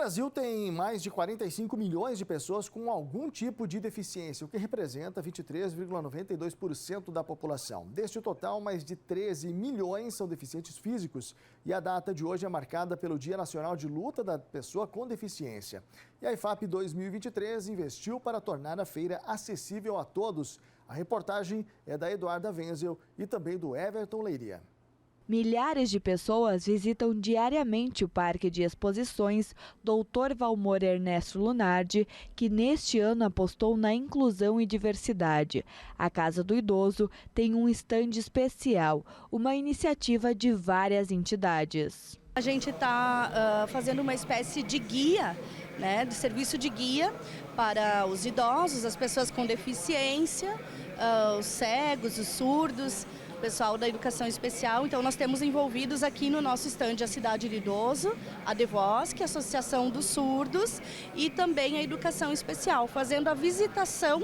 Brasil tem mais de 45 milhões de pessoas com algum tipo de deficiência, o que representa 23,92% da população. Deste total, mais de 13 milhões são deficientes físicos e a data de hoje é marcada pelo Dia Nacional de Luta da Pessoa com Deficiência. E a IFAP 2023 investiu para tornar a feira acessível a todos. A reportagem é da Eduarda Wenzel e também do Everton Leiria. Milhares de pessoas visitam diariamente o Parque de Exposições Dr. Valmor Ernesto Lunardi, que neste ano apostou na inclusão e diversidade. A Casa do Idoso tem um estande especial, uma iniciativa de várias entidades. A gente está fazendo uma espécie de guia, de serviço de guia para os idosos, as pessoas com deficiência, os cegos, os surdos, pessoal da educação especial. Então nós temos envolvidos aqui no nosso estande a Cidade do Idoso, a DEVOSC, a Associação dos Surdos e também a Educação Especial, fazendo a visitação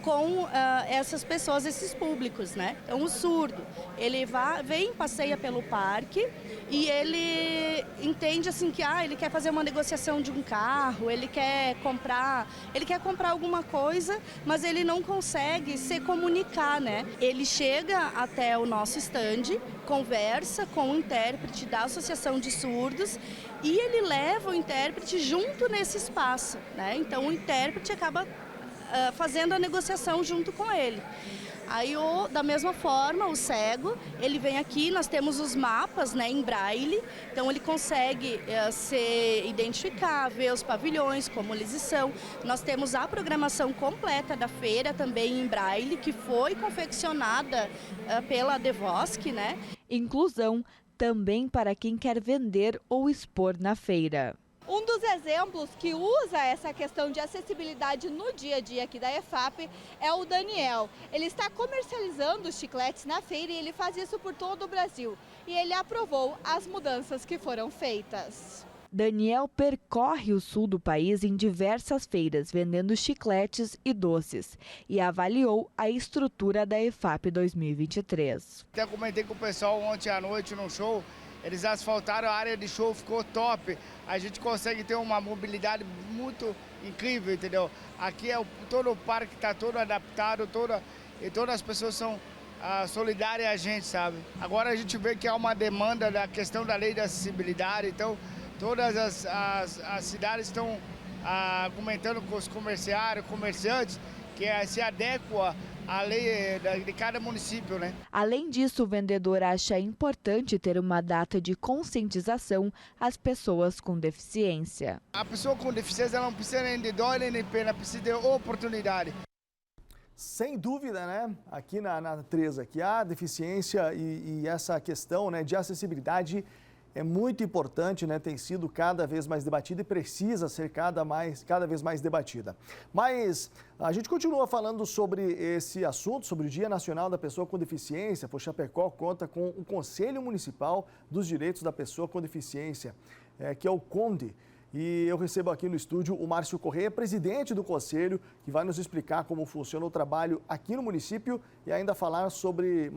com essas pessoas, esses públicos, Então o surdo, ele vem, passeia pelo parque e ele entende assim que ele quer fazer uma negociação de um carro, ele quer comprar alguma coisa, mas ele não consegue se comunicar, Ele chega até o nosso estande, conversa com o intérprete da Associação de Surdos e ele leva o intérprete junto nesse espaço, Então o intérprete acaba fazendo a negociação junto com ele. Aí, da mesma forma, o cego, ele vem aqui, nós temos os mapas em braille, então ele consegue se identificar, ver os pavilhões, como eles são. Nós temos a programação completa da feira também em braille, que foi confeccionada pela DEVOSC, Inclusão também para quem quer vender ou expor na feira. Um dos exemplos que usa essa questão de acessibilidade no dia a dia aqui da IFAP é o Daniel. Ele está comercializando os chicletes na feira e ele faz isso por todo o Brasil. E ele aprovou as mudanças que foram feitas. Daniel percorre o sul do país em diversas feiras, vendendo chicletes e doces, e avaliou a estrutura da IFAP 2023. Até comentei com o pessoal ontem à noite no show. Eles asfaltaram a área de show, ficou top. A gente consegue ter uma mobilidade muito incrível, entendeu? Aqui todo o parque está todo adaptado, e todas as pessoas são solidárias a gente, sabe? Agora a gente vê que há uma demanda da questão da lei da acessibilidade, então todas as cidades estão comentando com os comerciantes, que se adequa a lei de cada município, Além disso, o vendedor acha importante ter uma data de conscientização às pessoas com deficiência. A pessoa com deficiência ela não precisa nem de dó nem de pena, precisa de oportunidade. Sem dúvida, aqui na Treza, que a deficiência e essa questão de acessibilidade é muito importante, tem sido cada vez mais debatida e precisa ser cada vez mais debatida. Mas a gente continua falando sobre esse assunto, sobre o Dia Nacional da Pessoa com Deficiência. O Chapecó conta com o Conselho Municipal dos Direitos da Pessoa com Deficiência, que é o CONDE. E eu recebo aqui no estúdio o Márcio Correia, presidente do Conselho, que vai nos explicar como funciona o trabalho aqui no município e ainda falar sobre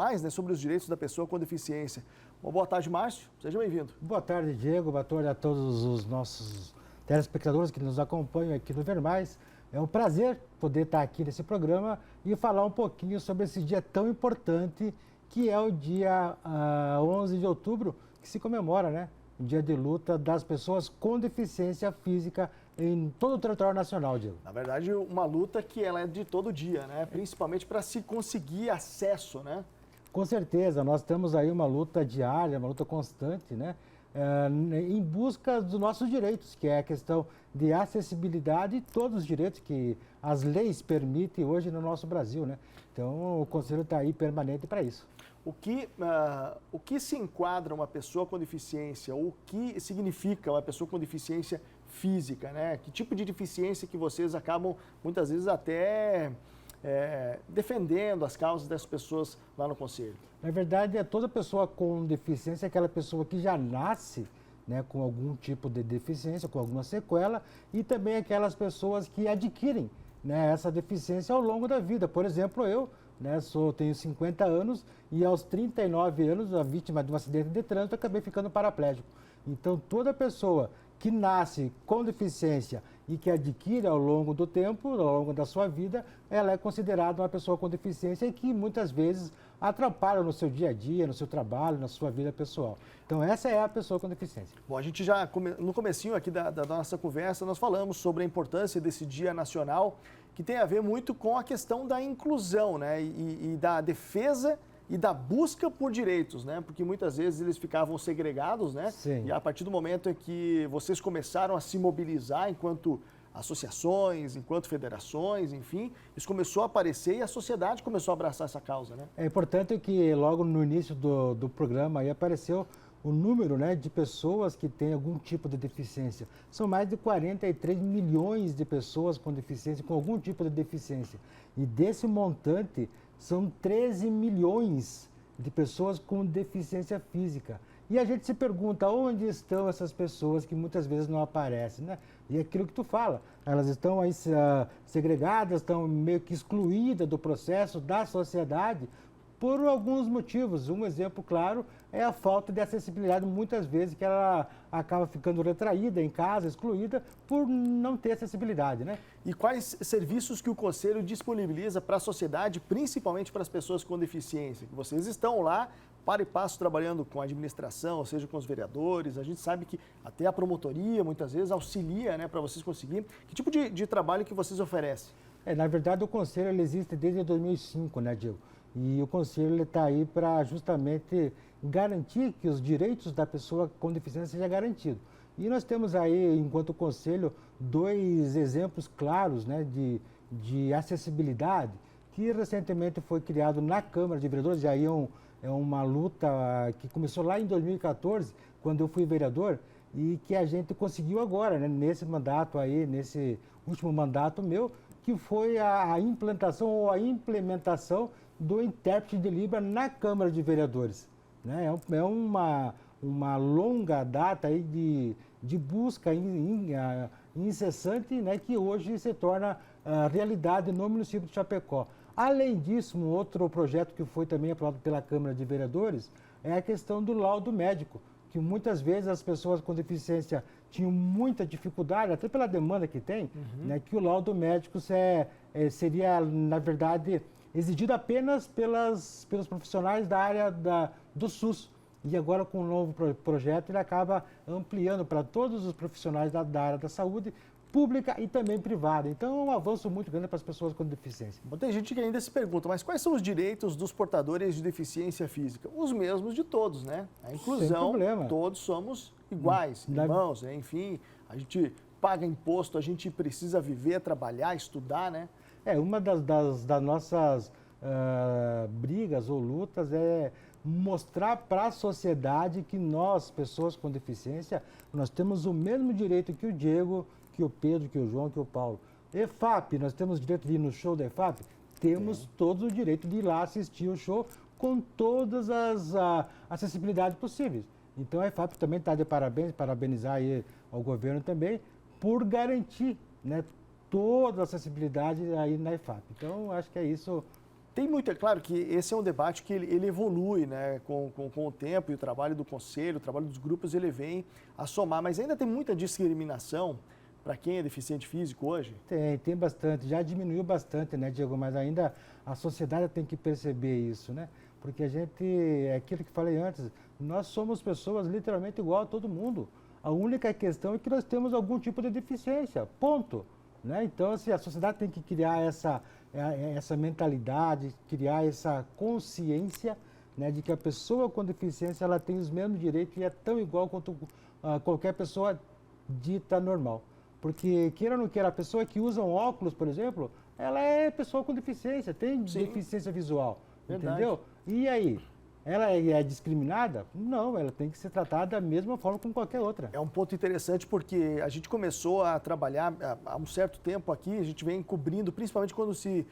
os direitos da pessoa com deficiência. Uma boa tarde, Márcio. Seja bem-vindo. Boa tarde, Diego. Boa tarde a todos os nossos telespectadores que nos acompanham aqui no Ver Mais. É um prazer poder estar aqui nesse programa e falar um pouquinho sobre esse dia tão importante que é o dia 11 de outubro, que se comemora, o Dia de Luta das Pessoas com Deficiência Física em todo o território nacional, Diego. Na verdade, uma luta que ela é de todo dia, principalmente para se conseguir acesso, Com certeza, nós temos aí uma luta diária, uma luta constante, em busca dos nossos direitos, que é a questão de acessibilidade e todos os direitos que as leis permitem hoje no nosso Brasil, Então, o Conselho está aí permanente para isso. O que se enquadra uma pessoa com deficiência? O que significa uma pessoa com deficiência física, Que tipo de deficiência que vocês acabam, muitas vezes, até defendendo as causas dessas pessoas lá no Conselho? Na verdade, toda pessoa com deficiência é aquela pessoa que já nasce com algum tipo de deficiência, com alguma sequela, e também aquelas pessoas que adquirem essa deficiência ao longo da vida. Por exemplo, eu tenho 50 anos e aos 39 anos, a vítima de um acidente de trânsito, acabei ficando paraplégico. Então, toda pessoa que nasce com deficiência e que adquire ao longo do tempo, ao longo da sua vida, ela é considerada uma pessoa com deficiência e que muitas vezes atrapalha no seu dia a dia, no seu trabalho, na sua vida pessoal. Então, essa é a pessoa com deficiência. Bom, a gente já, no comecinho aqui da nossa conversa, nós falamos sobre a importância desse Dia Nacional, que tem a ver muito com a questão da inclusão, né? E da defesa e da busca por direitos, né? Porque muitas vezes eles ficavam segregados, né? Sim. E a partir do momento em que vocês começaram a se mobilizar enquanto associações, enquanto federações, enfim, isso começou a aparecer e a sociedade começou a abraçar essa causa, né? É importante que logo no início do programa aí apareceu o número, né, de pessoas que têm algum tipo de deficiência. São mais de 43 milhões de pessoas com deficiência, com algum tipo de deficiência. E desse montante, são 13 milhões de pessoas com deficiência física. E a gente se pergunta onde estão essas pessoas que muitas vezes não aparecem, né? E é aquilo que tu fala, elas estão aí segregadas, estão meio que excluídas do processo, da sociedade, por alguns motivos. Um exemplo claro é a falta de acessibilidade, muitas vezes que ela acaba ficando retraída em casa, excluída, por não ter acessibilidade, né? E quais serviços que o Conselho disponibiliza para a sociedade, principalmente para as pessoas com deficiência? Vocês estão lá, para e passo, trabalhando com a administração, ou seja, com os vereadores. A gente sabe que até a promotoria, muitas vezes, auxilia, né, para vocês conseguirem. Que tipo de trabalho que vocês oferecem? Na verdade, o Conselho ele existe desde 2005, né, Diego? E o Conselho está aí para justamente garantir que os direitos da pessoa com deficiência sejam garantidos. E nós temos aí, enquanto Conselho, 2 exemplos claros, né, de acessibilidade, que recentemente foi criado na Câmara de Vereadores. E aí é uma luta que começou lá em 2014, quando eu fui vereador, e que a gente conseguiu agora, né, nesse mandato aí, nesse último mandato meu, que foi a implantação ou a implementação do intérprete de Libra na Câmara de Vereadores. Né? É uma longa data aí de busca incessante, né, que hoje se torna realidade no município de Chapecó. Além disso, um outro projeto que foi também aprovado pela Câmara de Vereadores é a questão do laudo médico, que muitas vezes as pessoas com deficiência tinham muita dificuldade, até pela demanda que tem, né, que o laudo médico seria, na verdade, exigido apenas pelos profissionais da área do SUS. E agora, com o novo projeto, ele acaba ampliando para todos os profissionais da área da saúde, pública e também privada. Então, é um avanço muito grande para as pessoas com deficiência. Bom, tem gente que ainda se pergunta, mas quais são os direitos dos portadores de deficiência física? Os mesmos de todos, né? A inclusão, todos somos iguais, irmãos, né? Enfim, a gente paga imposto, a gente precisa viver, trabalhar, estudar, né? Uma das nossas brigas ou lutas é mostrar para a sociedade que nós, pessoas com deficiência, nós temos o mesmo direito que o Diego, que o Pedro, que o João, que o Paulo. EFAP, nós temos direito de ir no show da EFAP? Temos todos o direito de ir lá assistir o show com todas as acessibilidades possíveis. Então a EFAP também está de parabéns, parabenizar aí ao governo também, por garantir, né, toda a acessibilidade aí na EFAP. Então, acho que é isso. Tem muito, é claro que esse é um debate que ele evolui, né, com o tempo, e o trabalho do Conselho, o trabalho dos grupos, ele vem a somar, mas ainda tem muita discriminação para quem é deficiente físico hoje? Tem bastante, já diminuiu bastante, né, Diego, mas ainda a sociedade tem que perceber isso, né, porque a gente, é aquilo que falei antes, nós somos pessoas literalmente igual a todo mundo. A única questão é que nós temos algum tipo de deficiência, ponto. Né? Então, assim, a sociedade tem que criar essa mentalidade, criar essa consciência, né, de que a pessoa com deficiência ela tem os mesmos direitos e é tão igual quanto qualquer pessoa dita normal. Porque, queira ou não queira, a pessoa que usa um óculos, por exemplo, ela é pessoa com deficiência, tem deficiência visual, entendeu? E aí? Ela é discriminada? Não, ela tem que ser tratada da mesma forma como qualquer outra. É um ponto interessante porque a gente começou a trabalhar há um certo tempo aqui, a gente vem cobrindo, principalmente quando se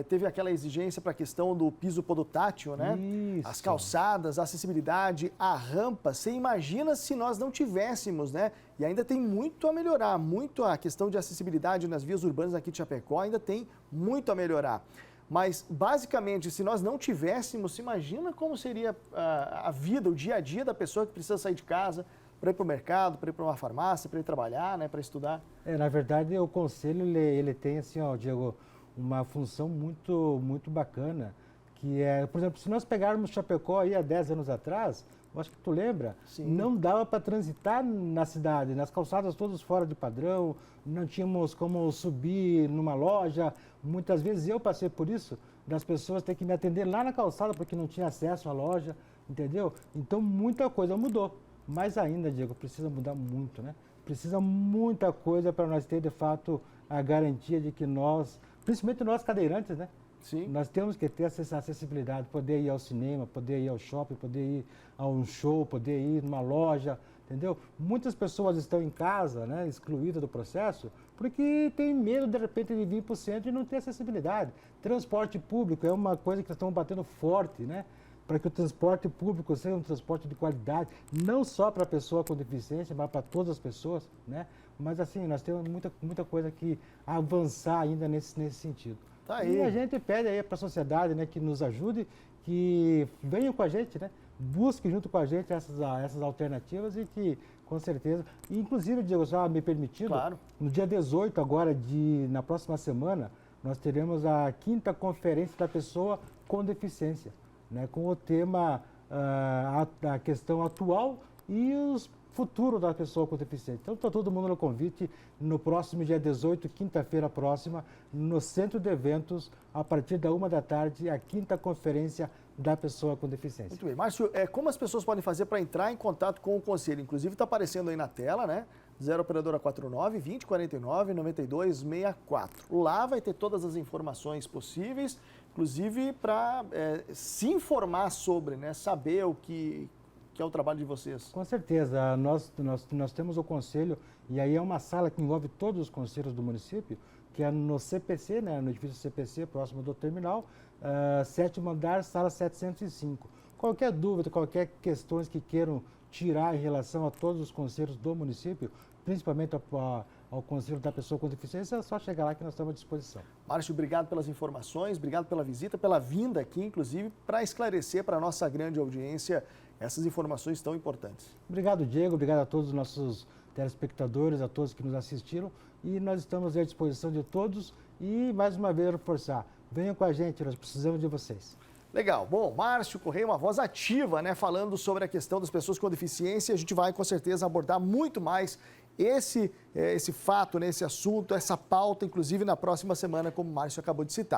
teve aquela exigência para a questão do piso podotátil, né? Isso. As calçadas, a acessibilidade, a rampa. Você imagina se nós não tivéssemos, né? E ainda tem muito a melhorar, muito a questão de acessibilidade nas vias urbanas aqui de Chapecó, ainda tem muito a melhorar. Mas, basicamente, se nós não tivéssemos, se imagina como seria a vida, o dia a dia da pessoa que precisa sair de casa, para ir para o mercado, para ir para uma farmácia, para ir trabalhar, né, para estudar? Na verdade, o conselho ele tem, assim, ó, Diego, uma função muito bacana, que é, por exemplo, se nós pegarmos Chapecó aí há 10 anos atrás, eu acho que tu lembra, Sim. não dava para transitar na cidade, nas calçadas todas fora de padrão, não tínhamos como subir numa loja. Muitas vezes eu passei por isso, das pessoas terem que me atender lá na calçada porque não tinha acesso à loja, entendeu? Então muita coisa mudou, mas ainda, Diego, precisa mudar muito, né? Precisa muita coisa para nós ter, de fato, a garantia de que nós, principalmente nós cadeirantes, né? Sim. Nós temos que ter essa acessibilidade, poder ir ao cinema, poder ir ao shopping, poder ir a um show, poder ir numa loja, entendeu? Muitas pessoas estão em casa, né, excluídas do processo, porque tem medo, de repente, de vir para o centro e não ter acessibilidade. Transporte público é uma coisa que nós estamos batendo forte, né? Para que o transporte público seja um transporte de qualidade, não só para a pessoa com deficiência, mas para todas as pessoas, né? Mas, assim, nós temos muita coisa que avançar ainda nesse sentido. Tá aí. E a gente pede aí para a sociedade, né, que nos ajude, que venham com a gente, né, busque junto com a gente essas alternativas e que, com certeza, inclusive, Diego, só me permitido, claro, no dia 18 agora, na próxima semana, nós teremos a 5ª Conferência da Pessoa com Deficiência, né, com o tema, a questão atual e os futuro da pessoa com deficiência. Então, está todo mundo no convite, no próximo dia 18, quinta-feira próxima, no Centro de Eventos, a partir da 1 da tarde, a 5ª Conferência da Pessoa com Deficiência. Muito bem. Márcio, como as pessoas podem fazer para entrar em contato com o Conselho? Inclusive, está aparecendo aí na tela, né? 0 Operadora 49 20 49 92 64. Lá vai ter todas as informações possíveis, inclusive para se informar sobre, né? Saber o que é o trabalho de vocês. Com certeza. Nós temos o conselho, e aí é uma sala que envolve todos os conselhos do município, que é no CPC, né, no edifício CPC, próximo do terminal, 7º andar, sala 705. Qualquer dúvida, qualquer questões que queiram tirar em relação a todos os conselhos do município, principalmente ao Conselho da Pessoa com Deficiência, é só chegar lá que nós estamos à disposição. Márcio, obrigado pelas informações, obrigado pela visita, pela vinda aqui, inclusive, para esclarecer para a nossa grande audiência essas informações tão importantes. Obrigado, Diego, obrigado a todos os nossos telespectadores, a todos que nos assistiram, e nós estamos à disposição de todos e, mais uma vez, reforçar, venham com a gente, nós precisamos de vocês. Legal. Bom, Márcio Correia, uma voz ativa, né, falando sobre a questão das pessoas com deficiência. A gente vai, com certeza, abordar muito mais esse fato, né, esse assunto, essa pauta, inclusive na próxima semana, como o Márcio acabou de citar.